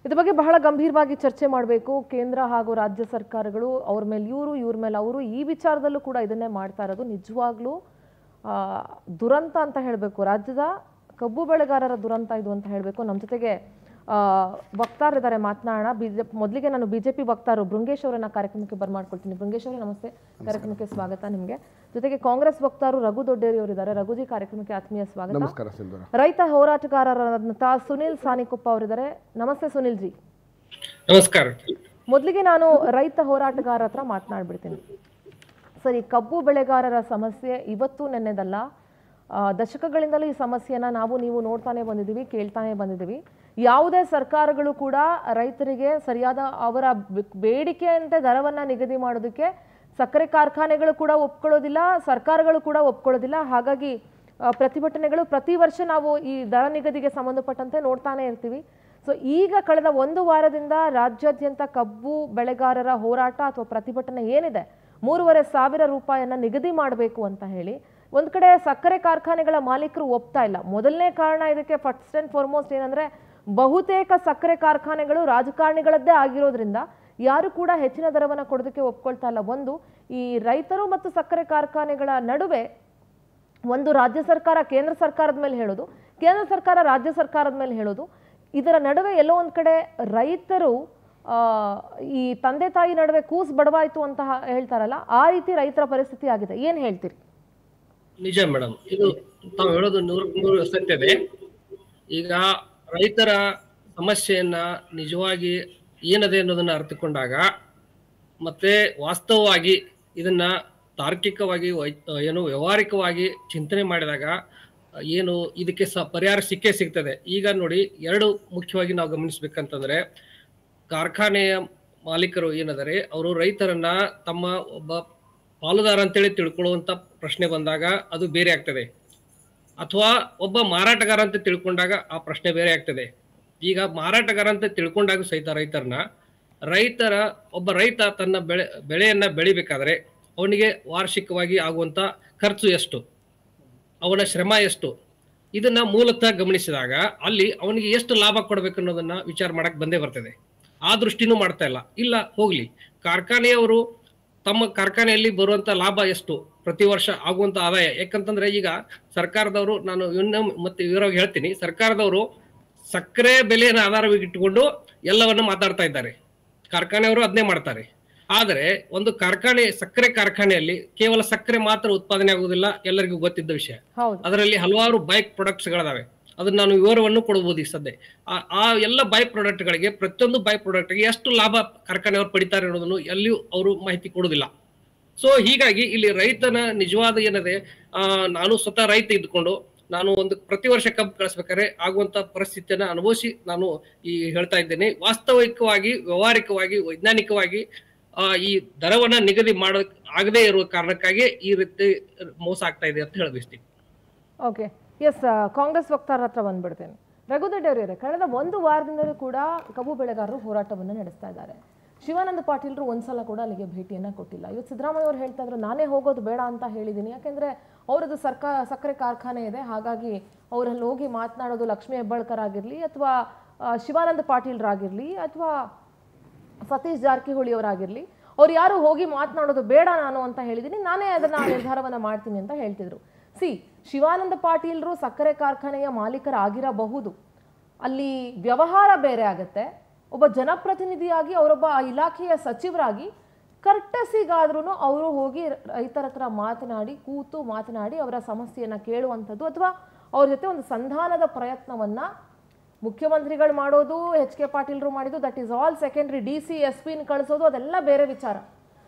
ಇದ್ರ ಬಗ್ಗೆ ಬಹಳ ಗಂಭೀರವಾಗಿ ಚರ್ಚೆ ಮಾಡಬೇಕು. ಕೇಂದ್ರ ಹಾಗೂ ರಾಜ್ಯ ಸರ್ಕಾರಗಳು ಅವ್ರ ಮೇಲೆ ಇವ್ರ ಮೇಲೆ ಅವರು ಈ ವಿಚಾರದಲ್ಲೂ ಕೂಡ ಇದನ್ನೇ ಮಾಡ್ತಾ ಇರೋದು ನಿಜವಾಗ್ಲೂ ದುರಂತ ಅಂತ ಹೇಳಬೇಕು. ರಾಜ್ಯದ ಕಬ್ಬು ಬೆಳೆಗಾರರ ದುರಂತ ಇದು ಅಂತ ಹೇಳಬೇಕು. ನಮ್ಮ ಜೊತೆಗೆ ವಕ್ತಾರರಿದ್ದಾರೆ, ಮಾತನಾಡೋಣ. ಮೊದಲಿಗೆ ನಾನು ಬಿಜೆಪಿ ವಕ್ತಾರರು ಬೃಂಗೇಶ್ ಅವರನ್ನ ಕಾರ್ಯಕ್ರಮಕ್ಕೆ ಬರ್ಮಾಡ್ಕೊಳ್ತೀನಿ. ಬೃಂಗೇಶ್ ಅವರೇ ನಮಸ್ತೆ, ಕಾರ್ಯಕ್ರಮಕ್ಕೆ ಸ್ವಾಗತ ನಿಮಗೆ. ಜೊತೆಗೆ ಕಾಂಗ್ರೆಸ್ ವಕ್ತಾರರು ರಘು ದೊಡ್ಡೇರಿ ಅವರಿದ್ದಾರೆ. ರಘುಜಿ, ಕಾರ್ಯಕ್ರಮಕ್ಕೆ ಆತ್ಮೀಯ ಸ್ವಾಗತ. ರೈತ ಹೋರಾಟಗಾರರಾದಂಥ ಸುನಿಲ್ ಸಾನಿಕೊಪ್ಪ ಅವರಿದ್ದಾರೆ. ನಮಸ್ತೆ ಸುನಿಲ್ ಜಿ. ನಮಸ್ಕಾರ. ಮೊದಲಿಗೆ ನಾನು ರೈತ ಹೋರಾಟಗಾರರ ಹತ್ರ ಮಾತನಾಡ್ಬಿಡ್ತೀನಿ. ಸರಿ, ಕಬ್ಬು ಬೆಳೆಗಾರರ ಸಮಸ್ಯೆ ಇವತ್ತು ನೆನ್ನೆದಲ್ಲ, ದಶಕಗಳಿಂದಲೂ ಈ ಸಮಸ್ಯೆನ ನೀವು ನೋಡ್ತಾನೆ ಬಂದಿದ್ದೀವಿ, ಕೇಳ್ತಾನೆ ಬಂದಿದ್ದೀವಿ. ಯಾವುದೇ ಸರ್ಕಾರಗಳು ಕೂಡ ರೈತರಿಗೆ ಸರಿಯಾದ ಅವರ ಬೇಡಿಕೆಯಂತೆ ದರವನ್ನು ನಿಗದಿ ಮಾಡೋದಕ್ಕೆ ಸಕ್ಕರೆ ಕಾರ್ಖಾನೆಗಳು ಕೂಡ ಒಪ್ಕೊಳ್ಳೋದಿಲ್ಲ, ಸರ್ಕಾರಗಳು ಕೂಡ ಒಪ್ಕೊಳ್ಳೋದಿಲ್ಲ. ಹಾಗಾಗಿ ಪ್ರತಿಭಟನೆಗಳು ಪ್ರತಿ ವರ್ಷ ನಾವು ಈ ದರ ನಿಗದಿಗೆ ಸಂಬಂಧಪಟ್ಟಂತೆ ನೋಡ್ತಾನೆ ಇರ್ತೀವಿ. ಸೊ ಈಗ ಕಳೆದ ಒಂದು ವಾರದಿಂದ ರಾಜ್ಯಾದ್ಯಂತ ಕಬ್ಬು ಬೆಳೆಗಾರರ ಹೋರಾಟ ಅಥವಾ ಪ್ರತಿಭಟನೆ ಏನಿದೆ, 3,500 ರೂಪಾಯಿಯನ್ನು ನಿಗದಿ ಮಾಡಬೇಕು ಅಂತ ಹೇಳಿ ಒಂದು ಕಡೆ ಸಕ್ಕರೆ ಕಾರ್ಖಾನೆಗಳ ಮಾಲೀಕರು ಒಪ್ತಾ ಇಲ್ಲ. ಮೊದಲನೇ ಕಾರಣ ಇದಕ್ಕೆ ಫಸ್ಟ್ ಆ್ಯಂಡ್ ಫಾರ್ಮೋಸ್ಟ್ ಏನಂದರೆ, ಬಹುತೇಕ ಸಕ್ಕರೆ ಕಾರ್ಖಾನೆಗಳು ರಾಜಕಾರಣಿಗಳದ್ದೇ ಆಗಿರೋದ್ರಿಂದ ಯಾರು ಕೂಡ ಹೆಚ್ಚಿನ ದರವನ್ನು ಕೊಡೋದಕ್ಕೆ ಒಪ್ಕೊಳ್ತಾ ಇಲ್ಲ. ಒಂದು, ಈ ರೈತರು ಮತ್ತು ಸಕ್ಕರೆ ಕಾರ್ಖಾನೆಗಳ ನಡುವೆ ಒಂದು ರಾಜ್ಯ ಸರ್ಕಾರ ಕೇಂದ್ರ ಸರ್ಕಾರದ ಮೇಲೆ ಹೇಳೋದು, ಕೇಂದ್ರ ಸರ್ಕಾರ ರಾಜ್ಯ ಸರ್ಕಾರದ ಮೇಲೆ ಹೇಳೋದು, ಇದರ ನಡುವೆ ಎಲ್ಲೋ ಒಂದು ಕಡೆ ರೈತರು ಈ ತಂದೆ ತಾಯಿ ನಡುವೆ ಕೂಸು ಬಡವಾಯಿತು ಅಂತ ಹೇಳ್ತಾರಲ್ಲ, ಆ ರೀತಿ ರೈತರ ಪರಿಸ್ಥಿತಿ ಆಗಿದೆ. ಏನು ಹೇಳ್ತೀರಿ? ನಿಜ ಮೇಡಮ್, ಇದು ತಾವು ಹೇಳೋದು 100% ಸತ್ಯ ಇದೆ. ಈಗ ರೈತರ ಸಮಸ್ಯೆಯನ್ನ ನಿಜವಾಗಿ ಏನದೆ ಅನ್ನೋದನ್ನ ಅರ್ಥಕೊಂಡಾಗ ಮತ್ತೆ ವಾಸ್ತವವಾಗಿ ಇದನ್ನ ತಾರ್ಕಿಕವಾಗಿ ವ್ಯವಹಾರಿಕವಾಗಿ ಚಿಂತನೆ ಮಾಡಿದಾಗ ಏನು ಇದಕ್ಕೆ ಪರಿಹಾರ ಸಿಗ್ತದೆ. ಈಗ ನೋಡಿ, ಎರಡು ಮುಖ್ಯವಾಗಿ ನಾವು ಗಮನಿಸ್ಬೇಕಂತಂದ್ರೆ, ಕಾರ್ಖಾನೆಯ ಮಾಲೀಕರು ಏನದರೆ ಅವರು ರೈತರನ್ನ ತಮ್ಮ ಒಬ್ಬ ಪಾಲುದಾರ ಅಂತೇಳಿ ತಿಳ್ಕೊಳ್ಳುವಂತ ಪ್ರಶ್ನೆ ಬಂದಾಗ ಅದು ಬೇರೆ ಆಗ್ತದೆ, ಅಥವಾ ಒಬ್ಬ ಮಾರಾಟಗಾರ ಅಂತ ತಿಳ್ಕೊಂಡಾಗ ಆ ಪ್ರಶ್ನೆ ಬೇರೆ ಆಗ್ತದೆ. ಈಗ ಮಾರಾಟಗಾರ ಅಂತ ತಿಳ್ಕೊಂಡಾಗ ಸಹಿತ ಒಬ್ಬ ರೈತ ತನ್ನ ಬೆಳೆಯನ್ನ ಬೆಳಿಬೇಕಾದ್ರೆ ಅವನಿಗೆ ವಾರ್ಷಿಕವಾಗಿ ಆಗುವಂತ ಖರ್ಚು ಎಷ್ಟು, ಅವನ ಶ್ರಮ ಎಷ್ಟು, ಇದನ್ನ ಮೂಲತಃ ಗಮನಿಸಿದಾಗ ಅಲ್ಲಿ ಅವನಿಗೆ ಎಷ್ಟು ಲಾಭ ಕೊಡ್ಬೇಕು ಅನ್ನೋದನ್ನ ವಿಚಾರ ಮಾಡಕ್ ಬಂದೇ ಬರ್ತದೆ. ಆ ದೃಷ್ಟಿನೂ ಮಾಡ್ತಾ ಇಲ್ಲ ಹೋಗ್ಲಿ, ಕಾರ್ಖಾನೆಯವರು ತಮ್ಮ ಕಾರ್ಖಾನೆಯಲ್ಲಿ ಬರುವಂತ ಲಾಭ ಎಷ್ಟು, ಪ್ರತಿ ವರ್ಷ ಆಗುವಂತ ಆದಾಯ. ಯಾಕಂತಂದ್ರೆ ಈಗ ಸರ್ಕಾರದವರು, ನಾನು ಮತ್ತೆ ವಿವರವಾಗಿ ಹೇಳ್ತೀನಿ, ಸರ್ಕಾರದವರು ಸಕ್ಕರೆ ಬೆಲೆಯನ್ನು ಆಧಾರವಾಗಿಟ್ಟುಕೊಂಡು ಎಲ್ಲವನ್ನ ಮಾತಾಡ್ತಾ ಇದ್ದಾರೆ, ಕಾರ್ಖಾನೆಯವರು ಅದನ್ನೇ ಮಾಡ್ತಾರೆ. ಆದರೆ ಒಂದು ಸಕ್ಕರೆ ಕಾರ್ಖಾನೆಯಲ್ಲಿ ಕೇವಲ ಸಕ್ಕರೆ ಮಾತ್ರ ಉತ್ಪಾದನೆ ಆಗುವುದಿಲ್ಲ, ಎಲ್ಲರಿಗೂ ಗೊತ್ತಿದ್ದ ವಿಷಯ. ಅದರಲ್ಲಿ ಹಲವಾರು ಬೈಕ್ ಪ್ರಾಡಕ್ಟ್ಸ್ಗಳಿದಾವೆ, ಅದನ್ನ ನಾನು ವಿವರವನ್ನು ಕೊಡಬಹುದು. ಈ ಸದ್ಯ ಆ ಎಲ್ಲ ಬೈ ಪ್ರಾಡಕ್ಟ್ಗಳಿಗೆ, ಪ್ರತಿಯೊಂದು ಬೈ ಪ್ರಾಡಕ್ಟ್ಗೆ ಎಷ್ಟು ಲಾಭ ಕಾರ್ಖಾನೆಯವರು ಪಡಿತಾರೆ ಅನ್ನೋದನ್ನು ಎಲ್ಲಿಯೂ ಅವರು ಮಾಹಿತಿ ಕೊಡುವುದಿಲ್ಲ. ಸೊ ಹೀಗಾಗಿ ಇಲ್ಲಿ ರೈತನ ನಿಜವಾದ ಏನದೆ, ನಾನು ಸ್ವತಃ ರೈತ ಇದ್ಕೊಂಡು ನಾನು ಒಂದು ಪ್ರತಿ ವರ್ಷ ಕಬ್ಬು ಕಳಿಸ್ಬೇಕಾದ್ರೆ ಆಗುವಂತ ಪರಿಸ್ಥಿತಿಯನ್ನ ಅನುಭವಿಸಿ ನಾನು ಹೇಳ್ತಾ ಇದ್ದೇನೆ. ವಾಸ್ತವಿಕವಾಗಿ, ವ್ಯವಹಾರಿಕವಾಗಿ, ವೈಜ್ಞಾನಿಕವಾಗಿ ಈ ದರವನ್ನ ನಿಗದಿ ಮಾಡೋಕ್ ಆಗದೇ ಇರುವ ಕಾರಣಕ್ಕಾಗಿ ಈ ರೀತಿ ಮೋಸ ಆಗ್ತಾ ಇದೆ ಅಂತ ಹೇಳಬಯಸ್ತೀನಿ. ಓಕೆ, ಎಸ್, ಕಾಂಗ್ರೆಸ್ ವಕ್ತಾರ ಹತ್ರ ಬಂದ್ಬಿಡ್ತೇನೆ. ರಘುದೊಡ್ಡೇರಿಯವರೇ, ಕಳೆದ ಒಂದು ವಾರದಿಂದಲೂ ಕೂಡ ಕಬ್ಬು ಬೆಳೆಗಾರರು ಹೋರಾಟವನ್ನು ನಡೆಸ್ತಾ ಇದ್ದಾರೆ. ಶಿವಾನಂದ ಪಾಟೀಲ್ರು ಒಂದ್ಸಲ ಕೂಡ ಅಲ್ಲಿಗೆ ಭೇಟಿಯನ್ನು ಕೊಟ್ಟಿಲ್ಲ. ಇವತ್ತು ಸಿದ್ದರಾಮಯ್ಯ ಅವರು ಹೇಳ್ತಾ ಇದ್ರು, ನಾನೇ ಹೋಗೋದು ಬೇಡ ಅಂತ ಹೇಳಿದ್ದೀನಿ, ಯಾಕೆಂದರೆ ಅವರದ್ದು ಸಕ್ಕರೆ ಕಾರ್ಖಾನೆ ಇದೆ, ಹಾಗಾಗಿ ಅವರಲ್ಲಿ ಹೋಗಿ ಮಾತನಾಡೋದು ಲಕ್ಷ್ಮೀ ಹೆಬ್ಬಾಳ್ಕರ್ ಆಗಿರಲಿ, ಅಥವಾ ಶಿವಾನಂದ ಪಾಟೀಲ್ರಾಗಿರಲಿ, ಅಥವಾ ಸತೀಶ್ ಜಾರಕಿಹೊಳಿ ಅವರಾಗಿರಲಿ, ಅವ್ರು ಯಾರು ಹೋಗಿ ಮಾತನಾಡೋದು ಬೇಡ ನಾನು ಅಂತ ಹೇಳಿದ್ದೀನಿ, ನಾನೇ ಅದನ್ನ ನಿರ್ಧಾರವನ್ನು ಮಾಡ್ತೀನಿ ಅಂತ ಹೇಳ್ತಿದ್ರು. ಶಿವಾನಂದ ಪಾಟೀಲ್ರು ಸಕ್ಕರೆ ಕಾರ್ಖಾನೆಯ ಮಾಲೀಕರಾಗಿರಬಹುದು, ಅಲ್ಲಿ ವ್ಯವಹಾರ ಬೇರೆ ಆಗತ್ತೆ. ಒಬ್ಬ ಜನಪ್ರತಿನಿಧಿಯಾಗಿ, ಅವರೊಬ್ಬ ಇಲಾಖೆಯ ಸಚಿವರಾಗಿ ಕರ್ಟಸಿಗಾದ್ರೂ ಅವರು ಹೋಗಿ ರೈತರ ಹತ್ರ ಮಾತನಾಡಿ ಅವರ ಸಮಸ್ಯೆಯನ್ನು ಕೇಳುವಂಥದ್ದು, ಅಥವಾ ಅವ್ರ ಜೊತೆ ಒಂದು ಸಂಧಾನದ ಪ್ರಯತ್ನವನ್ನ ಮುಖ್ಯಮಂತ್ರಿಗಳು ಮಾಡೋದು, HK ಪಾಟೀಲ್ರು ಮಾಡಿದ್ದು, that is all secondary. DC SP ಕಳಿಸೋದು ಅದೆಲ್ಲ ಬೇರೆ ವಿಚಾರ.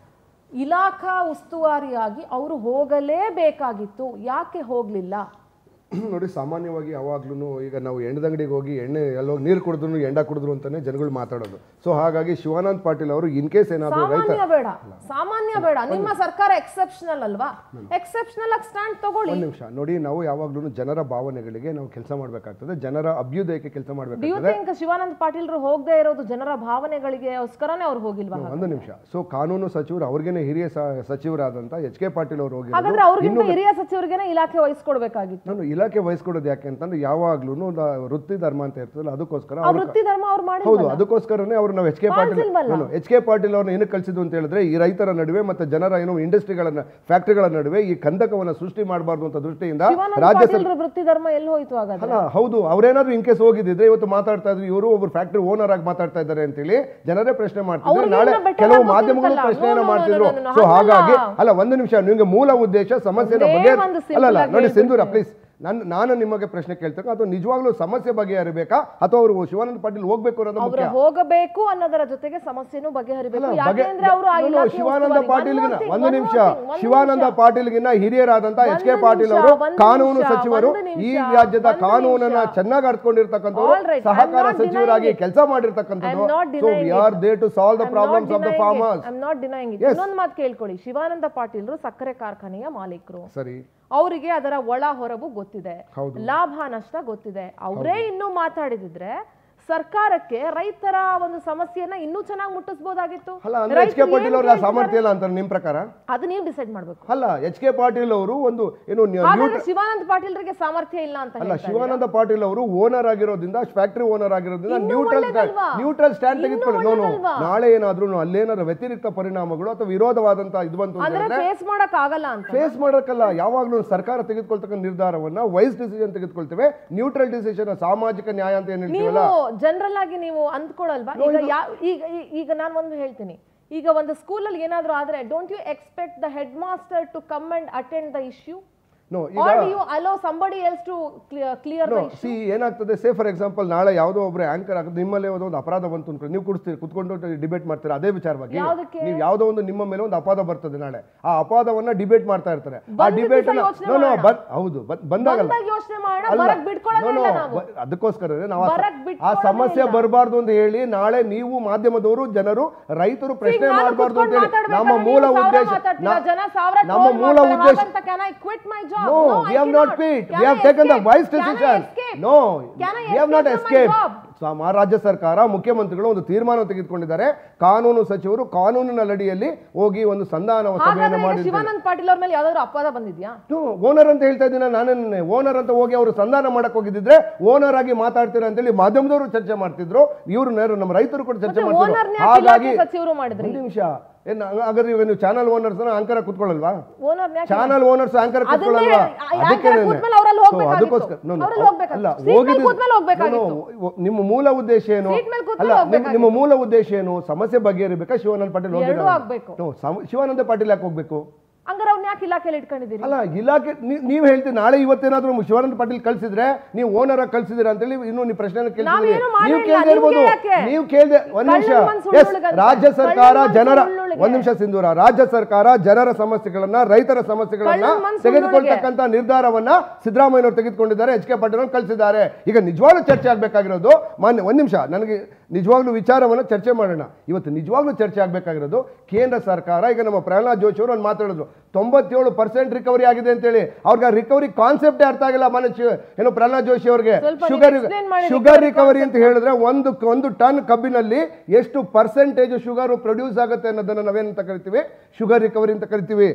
ಇಲಾಖಾ ಉಸ್ತುವಾರಿಯಾಗಿ ಅವರು ಹೋಗಲೇಬೇಕಾಗಿತ್ತು, ಯಾಕೆ ಹೋಗಲಿಲ್ಲ? ನೋಡಿ, ಸಾಮಾನ್ಯವಾಗಿ ಯಾವಾಗ್ಲೂ ಈಗ ನಾವು ಎಣ್ಣೆದಂಗಡಿಗೆ ಹೋಗಿ ಎಣ್ಣೆ ಎಲ್ಲೋಗಿ ನೀರು ಕುಡಿದ್ರು ಎಂಡ ಕುಡಿದ್ರು ಅಂತಾನೆ ಜನಗಳು ಮಾತಾಡೋದು. ಸೊ ಹಾಗಾಗಿ ಶಿವಾನಂದ ಪಾಟೀಲ್ ಅವರು ಇನ್ ಕೇಸ್ ಏನಾದ್ರು ಸಾಮಾನ್ಯ ಬೇಡ, ನಿಮ್ಮ ಸರ್ಕಾರ ಎಕ್ಸೆಪ್ಷನಲ್ ಅಲ್ವಾ, ಎಕ್ಸೆಪ್ಷನಲ್ ಆಗಿ ಸ್ಟ್ಯಾಂಡ್ ತಗೊಳ್ಳಿ. ಒಂದು ನಿಮಿಷ ನೋಡಿ, ನಾವು ಯಾವಾಗ್ಲೂ ಜನರ ಭಾವನೆಗಳಿಗೆ ನಾವು ಕೆಲಸ ಮಾಡಬೇಕಾಗ್ತದೆ, ಜನರ ಅಭ್ಯುದಯಕ್ಕೆ ಕೆಲಸ ಮಾಡಬೇಕಾಗ್ತದೆ. ಶಿವಾನಂದ ಪಾಟೀಲ್ರು ಹೋಗದೆ ಇರೋದು ಜನರ ಭಾವನೆಗಳಿಗೆಸ್ಕರನೇ ಅವ್ರು ಹೋಗಿಲ್ವಾ? ಒಂದು ನಿಮಿಷ. ಸೊ ಕಾನೂನು ಸಚಿವರು, ಅವ್ರಿಗೇನೆ ಹಿರಿಯ ಸಚಿವರಾದಂತ HK ಪಾಟೀಲ್ ಅವರು ಹೋಗಿ, ಹಾಗಾದ್ರೆ ಅವ್ರಿಗಿಂತ ಹಿರಿಯ ಸಚಿವರಿಗೇನೆ ಇಲಾಖೆ ವಹಿಸ್ಕೊಡ್ಬೇಕಾಗಿತ್ತು. ಇಲಾಖೆ ವಹಿಸ್ಕೊಡೋದು ಯಾಕೆ ಅಂತಂದ್ರೆ ಯಾವಾಗ್ಲೂ ವೃತ್ತಿ ಧರ್ಮ ಅಂತ ಇರ್ತದಲ್ಲ ಅದಕ್ಕೋಸ್ಕರ ಆ ವೃತ್ತಿ ಧರ್ಮ ಅವ್ರು ಮಾಡಿ ಹೌದು ಅದಕ್ಕೋಸ್ಕರನೇ ಅವರು ನಾವು ಎಚ್ ಕೆ ಪಾಟೀಲ್ ಅವ್ರನ್ನ ಏನಕ್ಕೆ ಕಳಿಸಿದ್ದು ಅಂತ ಹೇಳಿದ್ರೆ ಈ ರೈತರ ನಡುವೆ ಮತ್ತೆ ಜನರ ಏನೋ ಇಂಡಸ್ಟ್ರಿಗಳನ್ನ ಫ್ಯಾಕ್ಟರಿಗಳ ನಡುವೆ ಈ ಕಂದಕವನ್ನ ಸೃಷ್ಟಿ ಮಾಡಬಾರ್ದು ಅಂತ ದೃಷ್ಟಿಯಿಂದ ರಾಜ್ಯ ವೃತ್ತಿ ಧರ್ಮ ಎಲ್ಲಿ ಹೋಯ್ತು ಹಾಗಾದ್ರೆ? ಅಲ್ಲ ಹೌದು ಅವ್ರೇನಾದ್ರು ಇನ್ ಕೇಸ್ ಹೋಗಿದ್ದಿದ್ರೆ ಇವತ್ತು ಮಾತಾಡ್ತಾ ಇದ್ರು ಇವರು ಒಬ್ರು ಫ್ಯಾಕ್ಟರಿ ಓನರ್ ಆಗಿ ಮಾತಾಡ್ತಾ ಇದ್ದಾರೆ ಅಂತೇಳಿ ಜನರೇ ಪ್ರಶ್ನೆ ಮಾಡ್ತಿದ್ರು, ನಾಳೆ ಕೆಲವು ಮಾಧ್ಯಮಗಳು ಪ್ರಶ್ನೆಯನ್ನ ಮಾಡ್ತಿದ್ರು. ಸೊ ಹಾಗಾಗಿ ಅಲ್ಲ ಒಂದು ನಿಮಿಷ, ನಿಮ್ಗೆ ಮೂಲ ಉದ್ದೇಶ ಸಮಸ್ಯೆನ ಅಲ್ಲ ನೋಡಿ ಸಿಂಧೂರ ಪ್ಲೀಸ್, ನಾನು ನಿಮಗೆ ಪ್ರಶ್ನೆ ಕೇಳ್ತೇನೆ, ಅಥವಾ ನಿಜವಾಗ್ಲೂ ಸಮಸ್ಯೆ ಬಗೆಹರಿಬೇಕಾ ಅಥವಾ ಅವರು ಶಿವಾನಂದ ಪಾಟೀಲ್ ಹೋಗ್ಬೇಕು ಅನ್ನೋದು ಮುಖ್ಯ? ಹೋಗಬೇಕು ಅನ್ನೋದರ ಜೊತೆಗೆ ಸಮಸ್ಯೆನೂ ಬಗೆಹರಿಬೇಕು. ಯಾಕೆಂದ್ರೆ ಅವರು ಶಿವಾನಂದ ಪಾಟೀಲ್ಗಿನ ಒಂದು ನಿಮಿಷ, ಶಿವಾನಂದ ಪಾಟೀಲ್ಗಿನ ಹಿರಿಯರಾದಂತ ಎಚ್ ಕೆ ಪಾಟೀಲ್ ಅವರು ಕಾನೂನು ಸಚಿವರು, ಈ ರಾಜ್ಯದ ಕಾನೂನನ್ನ ಚೆನ್ನಾಗಿ ಅರ್ಥಕೊಂಡಿರ್ತಕ್ಕಂಥವ್ರು, ಸಹಕಾರ ಸಚಿವರಾಗಿ ಕೆಲಸ ಮಾಡಿರ್ತಕ್ಕಂಥದ್ದು. So we are there to solve the problems of the farmers. I am not denying it. ಇನ್ನೊಂದು ಮಾತು ಕೇಳ್ಕೊಳ್ಳಿ, ಶಿವಾನಂದ ಪಾಟೀಲ್ರು ಸಕ್ಕರೆ ಕಾರ್ಖಾನೆಯ ಮಾಲೀಕರು, ಸರಿ, ಅವರಿಗೆ ಅದರ ಒಳ ಹೊರಗು ಗೊತ್ತಿದೆ, ಲಾಭ ನಷ್ಟ ಗೊತ್ತಿದೆ. ಅವರೇ ಇನ್ನೂ ಮಾತಾಡಿದಿದ್ರೆ ಸರ್ಕಾರಕ್ಕೆ ರೈತರ ಒಂದು ಸಮಸ್ಯೆಯನ್ನ ಇನ್ನೂ ಚೆನ್ನಾಗಿ ಮುಟ್ಟಿಸಬಹುದಾಗಿತ್ತು. ಅಲ್ಲ ಅಂದ್ರೆ ಎಚ್ ಕೆ ಪಾಟೀಲ್ ಅವರ ಸಾಮರ್ಥ್ಯ ಇಲ್ಲ ಅಂತ ನಿಮ್ ಪ್ರಕಾರ? ಅದು ನೀವು ಡಿಸೈಡ್ ಮಾಡಬೇಕು. ಅಲ್ಲ ಎಚ್ ಕೆ ಪಾಟೀಲ್ ಅವರು ಒಂದು ಏನು ಶಿವಾನಂದ ಪಾಟೀಲ್ರಿಗೆ ಸಾಮರ್ಥ್ಯ ಇಲ್ಲ ಅಂತ ಅಲ್ಲ, ಶಿವಾನಂದ ಪಾಟೀಲ್ ಅವರು ಓನರ್ ಆಗಿರೋದ್ರಿಂದ, ಫ್ಯಾಕ್ಟರಿ ಓನರ್ ಆಗಿರೋದ್ರಿಂದ ನ್ಯೂಟ್ರಲ್ ಸ್ಟ್ಯಾಂಡ್ ತೆಗೆದುಕೊಳ್ಳಿ. ನಾಳೆ ಏನಾದ್ರೂ ಅಲ್ಲೇನಾದ್ರು ವ್ಯತಿರಿಕ್ತ ಪರಿಣಾಮಗಳು ಅಥವಾ ವಿರೋಧವಾದಂತ ಇದು ಬಂತು ಅಂದ್ರೆ ಫೇಸ್ ಮಾಡಕ್ ಆಗಲ್ಲ ಅಂತ. ಫೇಸ್ ಮಾಡಕ್ಕಲ್ಲ, ಯಾವಾಗ್ಲೂ ಸರ್ಕಾರ ತೆಗೆದುಕೊಳ್ತಕ್ಕಂಥ ನಿರ್ಧಾರವನ್ನ ವೈಸ್ ಡಿಸಿಷನ್ ತೆಗೆದುಕೊಳ್ತೇವೆ, ನ್ಯೂಟ್ರಲ್ ಡಿಸಿಷನ್, ಸಾಮಾಜಿಕ ನ್ಯಾಯ ಅಂತ ಏನ್ ಹೇಳ್ತೀವಲ್ಲ, ಜನರಲ್ ಆಗಿ ನೀವು ಅಂದ್ಕೊಳ್ಳಲ್ವಾ? ಈಗ ನಾನು ಒಂದು ಹೇಳ್ತೀನಿ, ಈಗ ಒಂದು ಸ್ಕೂಲಲ್ಲಿ ಏನಾದ್ರೂ ಆದ್ರೆ don't you expect the head master to come and attend the issue? Or do you allow somebody else to clear the issue? See, ಏನಾಗ್ತದೆ, ಸೇ ಫಾರ್ ಎಕ್ಸಾಂಪಲ್ ನಾಳೆ ಯಾವುದೋ ಒಬ್ರು ಆಂಕರ್ ಆಗುತ್ತೆ, ನಿಮ್ಮಲ್ಲೇ ಒಂದು ಅಪರಾಧ ಬಂತು ಅನ್ಕೊಳ್ಳಿ, ನೀವು ಕುತ್ಕೊಂಡು ಡಿಬೇಟ್ ಮಾಡ್ತೀರಾ ಅದೇ ವಿಚಾರವಾಗಿ. ನೀವು ಯಾವುದೋ ಒಂದು ನಿಮ್ಮ ಮೇಲೆ ಒಂದು ಅಪರಾಧ ಬರ್ತದೆ, ನಾಳೆ ಆ ಅಪರಾಧವನ್ನ ಡಿಬೇಟ್ ಮಾಡ್ತಾ ಇರ್ತಾರೆ. ಆ ಡಿಬೇಟ್ ಹೌದು ಬಂದಾಗಲ್ಲ, ಅದಕ್ಕೋಸ್ಕರ ನಾವು ಆ ಸಮಸ್ಯೆ ಬರಬಾರ್ದು ಅಂತ ಹೇಳಿ ನಾಳೆ ನೀವು ಮಾಧ್ಯಮದವರು, ಜನರು, ರೈತರು ಪ್ರಶ್ನೆ ಮಾಡಬಾರ್ದು ಅಂತ ಹೇಳಿ ನಮ್ಮ ಮೂಲ ಉದ್ದೇಶ. No, we have not quit. We have taken the wise decision. No, we have not escaped. ರಾಜ್ಯ ಸರ್ಕಾರ, ಮುಖ್ಯಮಂತ್ರಿಗಳು ಒಂದು ತೀರ್ಮಾನ ತೆಗೆದುಕೊಂಡಿದ್ದಾರೆ. ಕಾನೂನು ಸಚಿವರು ಕಾನೂನಿನ ಅಡಿಯಲ್ಲಿ ಹೋಗಿ ಒಂದು ಸಂಧಾನ ಸಭೆಯನ್ನು ಮಾಡಿದ್ದಾರೆ. ಶಿವಾನಂದ ಪಾಟೀಲ್ ಅವರ ಮೇಲೆ ಯಾವ್ದಾದ್ರು ಅಪವಾದ ಬಂದಿದ್ಯಾ? ಓನರ್ ಅಂತ ಹೇಳ್ತಾ ಇದ್ದೀನಿ ನಾನೇ, ಓನರ್ ಅಂತ ಹೋಗಿ ಅವರು ಸಂಧಾನ ಮಾಡಕ್ ಹೋಗಿದ್ದಿದ್ರೆ ಓನರ್ ಆಗಿ ಮಾತಾಡ್ತೀರಾ ಅಂತ ಹೇಳಿ ಮಾಧ್ಯಮದವರು ಚರ್ಚೆ ಮಾಡ್ತಿದ್ರು, ಇವರು ನಮ್ಮ ರೈತರು ಕೂಡ ಚರ್ಚೆ ಮಾಡ್ತಿದ್ರು. ಹಾಗಾಗಿ ಒಂದು ನಿಮಿಷ, ಹಾಗಾದ್ರೆ ಇವಾಗ ನೀವು ಚಾನಲ್ ಓನರ್ಸ್ ಆಂಕರ್ ಕುತ್ಕೊಳ್ಳಲ್ವಾ? ಚಾನಲ್ ಓನರ್ಸ್ ಆಂಕರ್ ಕುತ್ಕೊಳ್ಳಲ್ವಾ? ಅದಕ್ಕೆ ಅದಕ್ಕೋಸ್ಕರ ಅಲ್ಲ ಹೋಗಿದ್ದು. ನಿಮ್ಮ ಮೂಲ ಉದ್ದೇಶ ಏನು? ಅಲ್ಲ ನಿಮ್ಮ ಮೂಲ ಉದ್ದೇಶ ಏನು? ಸಮಸ್ಯೆ ಬಗೆಹರಿಬೇಕಾ? ಶಿವಾನಂದ ಪಾಟೀಲ್ ಹೋಗ್ಬೇಕು? ಶಿವಾನಂದ ಪಾಟೀಲ್ ಯಾಕೆ ಹೋಗ್ಬೇಕು? ಹಂಗಾರೆ ಅವ್ನ ಯಾಕೆ ಇಲಾಖೆಯಲ್ಲಿ ಇಟ್ಕೊಂಡಿದ್ದೀರಿ? ಅಲ್ಲ ಇಲಾಖೆ ನೀವು ಹೇಳ್ತೀವಿ, ನಾಳೆ ಇವತ್ತೇನಾದ್ರೂ ಶಿವಾನಂದ ಪಾಟೀಲ್ ಕಳ್ಸಿದ್ರೆ ನೀವು ಓನರ್ ಆಗಿ ಕಳ್ಸಿದಿರ ಅಂತ ಹೇಳಿ ಇನ್ನೂ ನೀವು ಪ್ರಶ್ನೆ ಕೇಳ್ತಿದ್ದೀರಿ. ನೀವು ಕೇಳ್ದೆ ಇರ್ಬೋದು, ನೀವು ಕೇಳ್ದೆ. ಒಂದ್ ನಿಮಿಷ, ರಾಜ್ಯ ಸರ್ಕಾರ ಜನರ, ಒಂದ್ ನಿಮಿಷ ಸಿಂಧೂರ, ರಾಜ್ಯ ಸರ್ಕಾರ ಜನರ ಸಮಸ್ಯೆಗಳನ್ನ, ರೈತರ ಸಮಸ್ಯೆಗಳನ್ನ ತೆಗೆದುಕೊಳ್ತಕ್ಕಂಥ ನಿರ್ಧಾರವನ್ನ ಸಿದ್ದರಾಮಯ್ಯನವರು ತೆಗೆದುಕೊಂಡಿದ್ದಾರೆ, ಎಚ್ ಕೆ ಪಾಟೀಲ್ ಅವರು ಕಳಿಸಿದ್ದಾರೆ. ಈಗ ನಿಜವಾಗ್ಲೂ ಚರ್ಚೆ ಆಗ್ಬೇಕಾಗಿರೋದು, ಒಂದ್ ನಿಮಿಷ, ನನಗೆ ನಿಜವಾಗ್ಲೂ ವಿಚಾರವನ್ನು ಚರ್ಚೆ ಮಾಡೋಣ. ಇವತ್ತು ನಿಜವಾಗ್ಲೂ ಚರ್ಚೆ ಆಗ್ಬೇಕಾಗಿರೋದು ಕೇಂದ್ರ ಸರ್ಕಾರ. ಈಗ ನಮ್ಮ ಪ್ರಹ್ಲಾದ್ ಜೋಶಿ ಅವರು ಒಂದು ಮಾತಾಡಿದ್ರು, 97% ರಿಕವರಿ ಆಗಿದೆ ಅಂತೇಳಿ. ಅವ್ರಿಗೆ ರಿಕವರಿ ಕಾನ್ಸೆಪ್ಟೇ ಅರ್ಥ ಆಗಿಲ್ಲ. ಏನು ಪ್ರಹ್ಲಾದ್ ಜೋಶಿ ಅವ್ರಿಗೆ ಶುಗರ್ ರಿಕವರಿ ಅಂತ ಹೇಳಿದ್ರೆ ಒಂದು ಟನ್ ಕಬ್ಬಿನಲ್ಲಿ ಎಷ್ಟು ಪರ್ಸೆಂಟೇಜ್ ಶುಗರ್ ಪ್ರೊಡ್ಯೂಸ್ ಆಗುತ್ತೆ ಅನ್ನೋದನ್ನ ನಾವೇನಂತ ಕರಿತೀವಿ? ಶುಗರ್ ರಿಕವರಿ ಅಂತ ಕರಿತೀವಿ.